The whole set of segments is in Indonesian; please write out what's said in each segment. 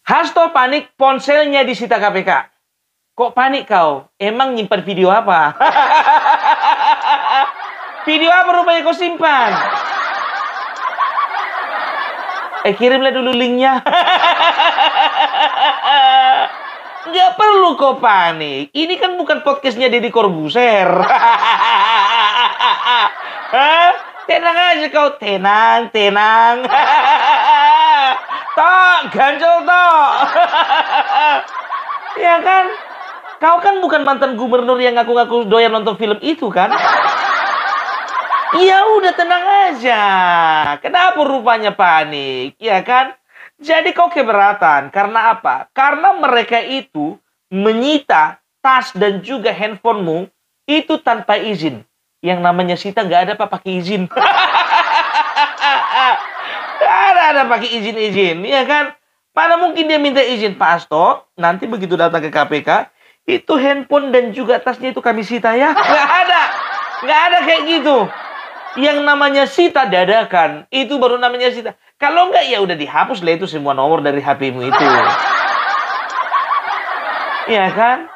Hasto panik, ponselnya disita KPK. Kok panik kau? Emang nyimpan video apa? Video apa rupanya kau simpan? Kirimlah dulu linknya. Nggak perlu kau panik. Ini kan bukan podcastnya Deddy Corbuzier. Tenang aja kau. Tenang. Tok, ganjel tok. Ya kan? Kau kan bukan mantan gubernur yang ngaku-ngaku doyan nonton film itu kan? Ya udah tenang aja. Kenapa rupanya panik? Ya kan? Jadi kau keberatan. Karena apa? Karena mereka itu menyita tas dan juga handphonemu itu tanpa izin. Yang namanya sita nggak ada apa pakai izin. Ada pakai izin, ya kan? Mana mungkin dia minta izin, Pak Hasto, nanti begitu datang ke KPK, itu handphone dan juga tasnya itu kami sita ya. Nggak ada kayak gitu. Yang namanya sita dadakan, itu baru namanya sita. Kalau nggak ya udah dihapus lah itu semua nomor dari HP-mu itu. Ya kan?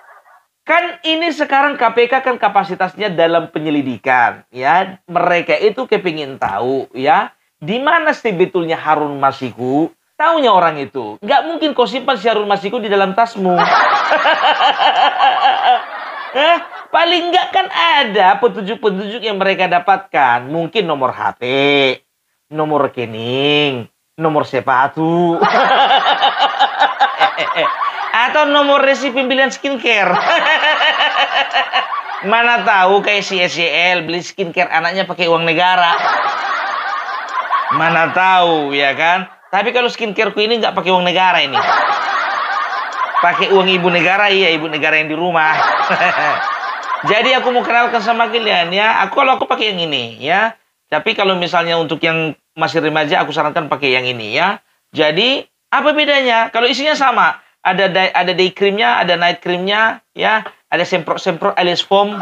Kan ini sekarang KPK kan kapasitasnya dalam penyelidikan, ya. Mereka itu kepingin tahu, ya. Di mana sebetulnya Harun Masiku? Taunya orang itu. Nggak mungkin kau simpan si Harun Masiku di dalam tasmu. Paling nggak kan ada petunjuk-petunjuk yang mereka dapatkan. Mungkin nomor HP, nomor rekening, nomor sepatu. Atau nomor resi pembelian skincare. Mana tahu kayak si SCL beli skincare anaknya pakai uang negara. Mana tahu, ya kan? Tapi kalau skincareku ini nggak pakai uang negara ini. Pakai uang ibu negara, iya, ibu negara yang di rumah. Jadi aku mau kenalkan sama kalian ya. Kalau aku pakai yang ini ya. Tapi kalau misalnya untuk yang masih remaja, aku sarankan pakai yang ini ya. Jadi apa bedanya? Kalau isinya sama, ada day creamnya, ada night creamnya, ya. Ada semprot alias foam.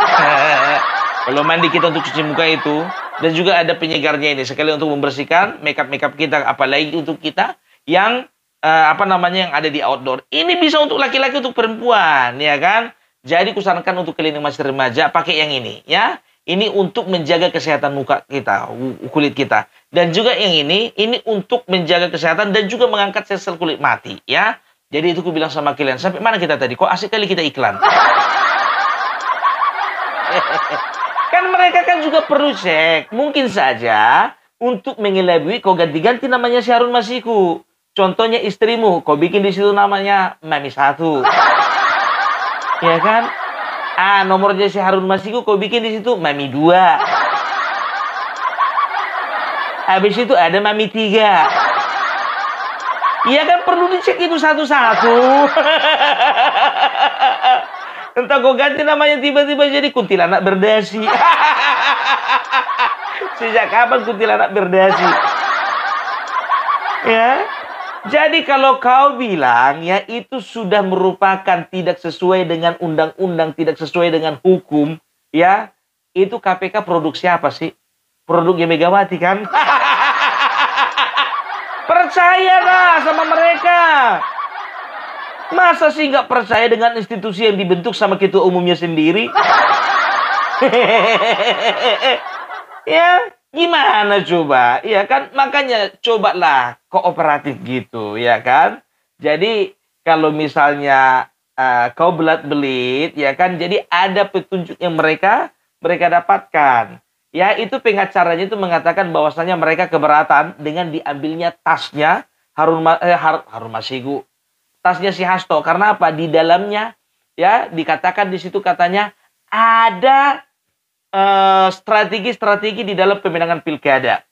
Kalau mandi kita untuk cuci muka itu. Dan juga ada penyegarnya ini. Sekali untuk membersihkan makeup kita. Apalagi untuk kita yang yang ada di outdoor. Ini bisa untuk laki-laki, untuk perempuan. Ya kan? Jadi kusarankan untuk kalian yang masih remaja. Pakai yang ini. Ya. Ini untuk menjaga kesehatan muka kita. Kulit kita. Dan juga yang ini untuk menjaga kesehatan. Dan juga mengangkat sel-sel kulit mati. Ya. Jadi itu aku bilang sama kalian. Sampai mana kita tadi? Kok asik kali kita iklan? Kan mereka kan juga perlu cek. Mungkin saja untuk mengelabui kau ganti-ganti namanya si Harun Masiku. Contohnya istrimu, kau bikin di situ namanya Mami 1. Ya kan? Nomornya si Harun Masiku kau bikin di situ Mami 2. Habis itu ada Mami 3. Iya kan perlu dicek itu satu-satu. Entah kau ganti namanya tiba-tiba jadi kuntilanak berdasi. Sejak kapan kuntilanak berdasi? Ya. Jadi kalau kau bilang ya itu sudah merupakan tidak sesuai dengan undang-undang, tidak sesuai dengan hukum, ya. Itu KPK produksi apa sih? Produknya Megawati kan? Percayalah sama mereka. Masa sih nggak percaya dengan institusi yang dibentuk sama ketua umumnya sendiri? Ya, gimana coba? Ya kan, makanya cobalah kooperatif gitu, ya kan? Jadi kalau misalnya kau belat-belit, ya kan? Jadi ada petunjuk yang mereka dapatkan. Ya, itu pengacaranya itu mengatakan bahwasanya mereka keberatan dengan diambilnya tasnya Harun Masiku. Tasnya si Hasto. Karena apa? Di dalamnya ya dikatakan di situ katanya ada strategi-strategi di dalam pemenangan pilkada.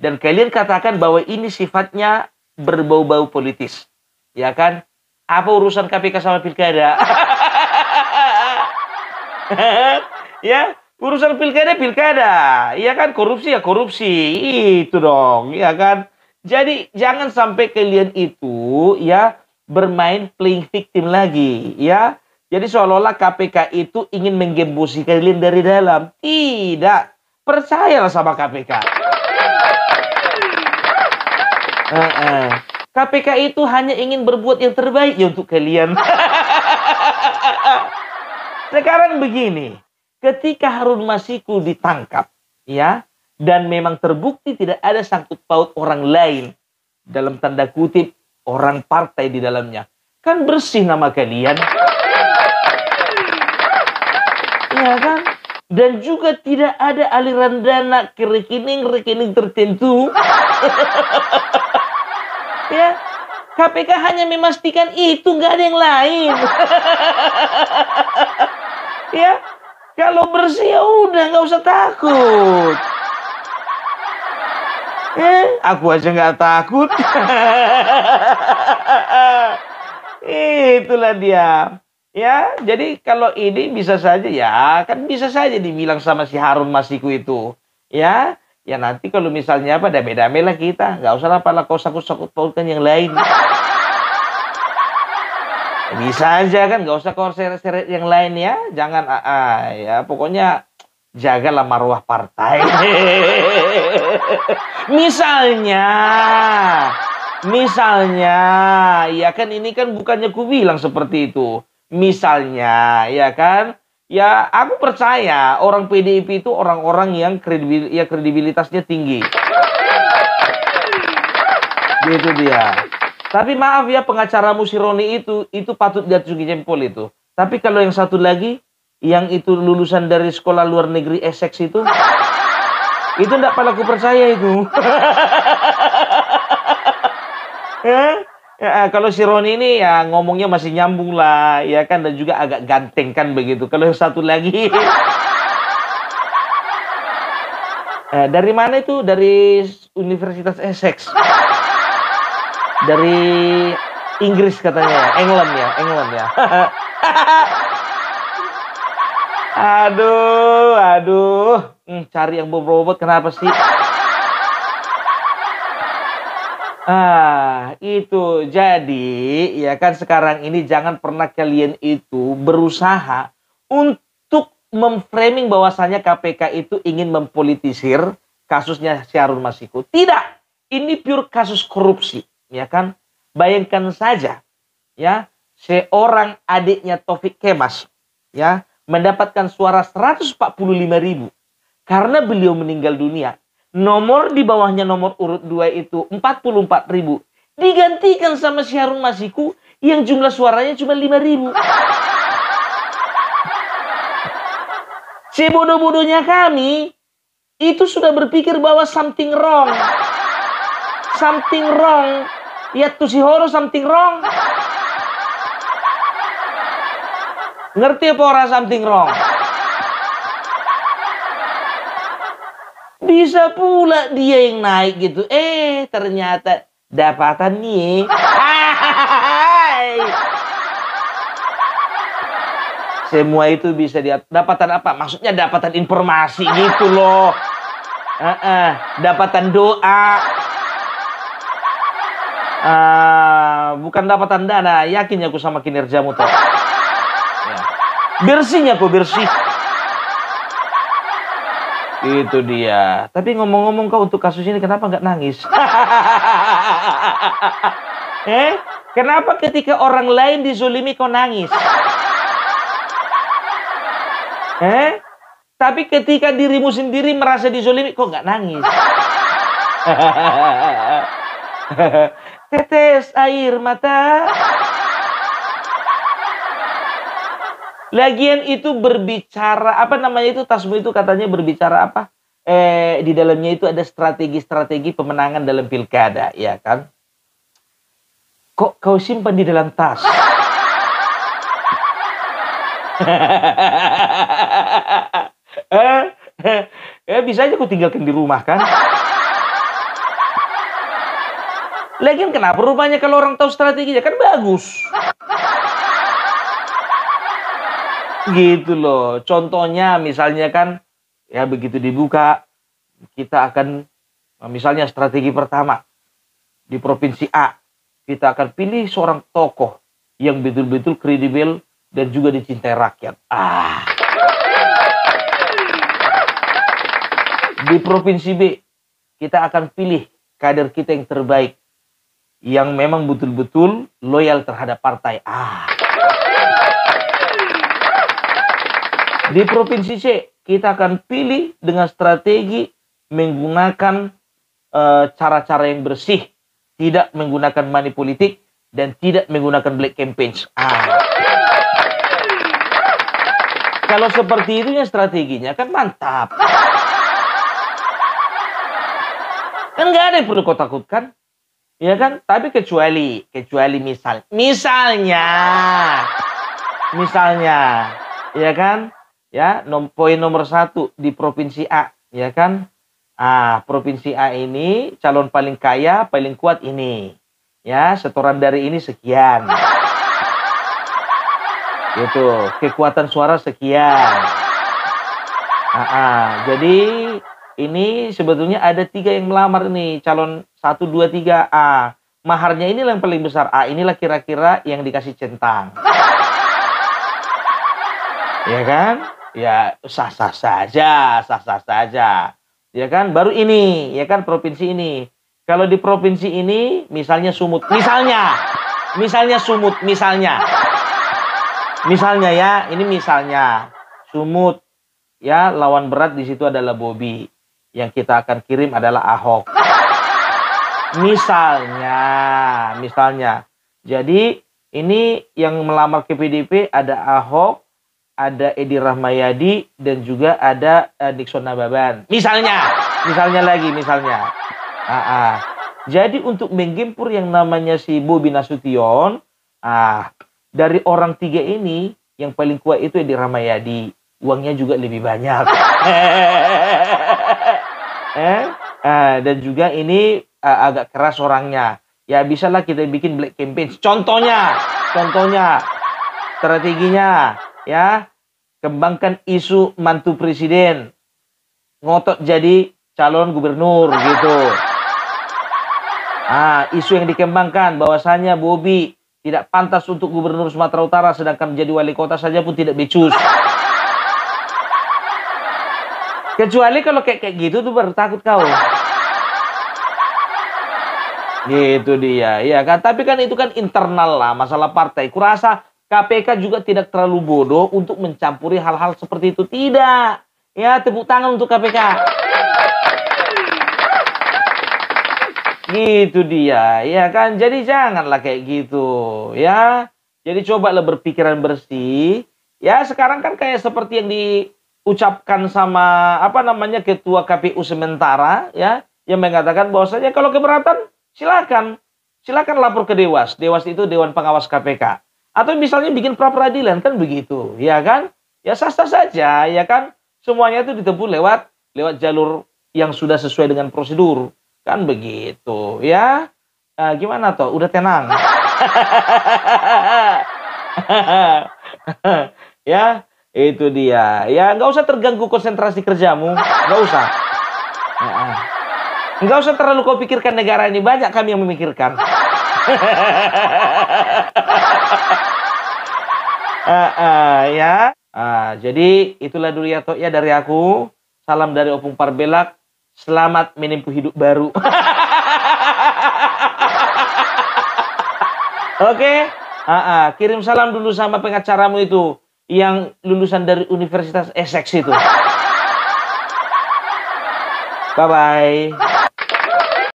Dan kalian katakan bahwa ini sifatnya berbau-bau politis. Ya kan? Apa urusan KPK sama pilkada? Ya, urusan pilkada. Ya kan? Korupsi ya korupsi. Itu dong, ya kan? Jadi jangan sampai kalian itu ya bermain playing victim lagi, ya. Jadi seolah-olah KPK itu ingin menggembosi kalian dari dalam. Tidak. Percayalah sama KPK. KPK itu hanya ingin berbuat yang terbaik ya untuk kalian. Sekarang begini, ketika Harun Masiku ditangkap, ya, dan memang terbukti tidak ada sangkut paut orang lain, dalam tanda kutip, orang partai di dalamnya, kan bersih nama kalian. Ya kan? Dan juga tidak ada aliran dana ke rekening-rekening tertentu. Ya, KPK hanya memastikan itu, nggak ada yang lain. Ya, kalau bersih ya udah, nggak usah takut. Aku aja nggak takut. Itulah dia. Ya, jadi kalau ini bisa saja ya, kan bisa saja dibilang sama si Harun Masiku itu. Ya, ya nanti kalau misalnya apa, damai-damai lah kita. Nggak usah lah pala kau sakut-sakut pautkan yang lain. Bisa aja kan, nggak usah kau seret-seret yang lain ya. Jangan, ya pokoknya jagalah marwah partai. Misalnya, ya kan ini kan bukannya ku bilang seperti itu. Misalnya, ya kan, ya aku percaya orang PDIP itu orang-orang yang kredibilitasnya tinggi. Gitu dia. Tapi maaf ya, pengacaramu si Roni itu patut diacungi jempol itu. Tapi kalau yang satu lagi, yang itu lulusan dari sekolah luar negeri Essex itu enggak pernah aku percaya itu. Ya, kalau si Roni ini ya ngomongnya masih nyambung lah, ya kan, dan juga agak ganteng kan begitu. Kalau yang satu lagi, dari mana itu? Dari Universitas Essex. Dari Inggris katanya, England ya. Aduh. Cari yang bobot kenapa sih? Itu. Jadi, ya kan sekarang ini jangan pernah kalian itu berusaha untuk memframing bahwasannya KPK itu ingin mempolitisir kasusnya si Harun Masiku. Tidak. Ini pure kasus korupsi. Ya kan, bayangkan saja, ya, seorang adiknya Taufik Kemas, ya, mendapatkan suara 145.000 karena beliau meninggal dunia. Nomor di bawahnya nomor urut 2 itu 44.000 digantikan sama si Harun Masiku yang jumlah suaranya cuma 5.000. Sebodoh-bodohnya kami itu sudah berpikir bahwa something wrong. Ya tuh si Horo something wrong. Ngerti apa orang something wrong? Bisa pula dia yang naik gitu. Ternyata dapatan nih. Semua itu bisa dapatan apa? Maksudnya dapatan informasi gitu loh. Dapatan doa. Bukan dapatan dana. Yakin aku sama kinerjamu toh. Ya. Bersihnya kok bersih. Itu dia. Tapi ngomong-ngomong kau untuk kasus ini kenapa nggak nangis? Kenapa ketika orang lain dizolimi kau nangis? Tapi ketika dirimu sendiri merasa dizolimi kok nggak nangis? Tetes air mata. Lagian itu berbicara, apa namanya itu, tasmu itu katanya berbicara apa? Di dalamnya itu ada strategi-strategi pemenangan dalam pilkada, ya kan? Kok kau simpan di dalam tas? Bisa aja aku tinggalkan di rumah kan? Lagian kenapa rupanya kalau orang tahu strateginya kan bagus. Gitu loh. Contohnya misalnya kan, ya begitu dibuka, kita akan, misalnya strategi pertama, di provinsi A, kita akan pilih seorang tokoh yang betul-betul kredibel dan juga dicintai rakyat. Di provinsi B, kita akan pilih kader kita yang terbaik. yang memang betul-betul loyal terhadap partai. Di Provinsi C, kita akan pilih dengan strategi menggunakan cara-cara yang bersih, tidak menggunakan money politik, dan tidak menggunakan black campaigns. Kalau seperti itu ya strateginya kan mantap. Kan nggak ada yang perlu kau takutkan. Ya kan? Tapi kecuali misalnya, ya kan? Ya, poin nomor 1 di Provinsi A, ya kan? Provinsi A ini calon paling kaya, paling kuat ini. Ya, setoran dari ini sekian. Gitu, kekuatan suara sekian. Jadi ini sebetulnya ada 3 yang melamar nih, calon 1, 2, 3. Maharnya inilah yang paling besar. Inilah kira-kira yang dikasih centang. Ya kan? Ya sah-sah saja. Ya kan? Baru ini, ya kan, provinsi ini. Kalau di provinsi ini misalnya Sumut, misalnya ya, ini misalnya Sumut, ya, lawan berat di situ adalah Bobi. Yang kita akan kirim adalah Ahok. Misalnya. Jadi ini yang melamar ke PDIP ada Ahok, ada Edi Rahmayadi, dan juga ada Nixon Nababan. Misalnya. Jadi untuk menggempur yang namanya si Bobi Nasution, dari orang 3 ini, yang paling kuat itu Edi Rahmayadi. Uangnya juga lebih banyak. Dan juga ini agak keras orangnya. Ya bisalah kita bikin black campaign. Contohnya, strateginya, ya, kembangkan isu mantu presiden, ngotot jadi calon gubernur gitu. Isu yang dikembangkan bahwasanya Bobi tidak pantas untuk gubernur Sumatera Utara, sedangkan menjadi wali kota saja pun tidak becus. Kecuali kalau kayak gitu tuh baru takut kau. Gitu dia, ya kan. Tapi kan itu kan internal lah, masalah partai. Kurasa KPK juga tidak terlalu bodoh untuk mencampuri hal-hal seperti itu. Tidak. Ya, tepuk tangan untuk KPK. Gitu dia, ya kan. Jadi janganlah kayak gitu, ya. Jadi cobalah berpikiran bersih. Ya, sekarang kan kayak seperti yang diucapkan sama ketua KPU sementara, ya, yang mengatakan bahwasanya kalau keberatan silakan lapor ke Dewas. Dewas itu Dewan Pengawas KPK. Atau misalnya bikin pra peradilan, kan begitu, ya kan? Ya sah-sah saja, ya kan? Semuanya itu ditempuh lewat jalur yang sudah sesuai dengan prosedur. Kan begitu, ya. Gimana toh? Udah tenang. Ya, itu dia. Ya, nggak usah terganggu konsentrasi kerjamu. Nggak usah. Nggak usah terlalu kau pikirkan negara ini. Banyak kami yang memikirkan. Ya. Jadi itulah dulu ya toh, ya, dari aku. Salam dari Opung Parbelak. Selamat menempuh hidup baru. Oke. Kirim salam dulu sama pengacaramu itu yang lulusan dari Universitas Essex itu. Bye bye.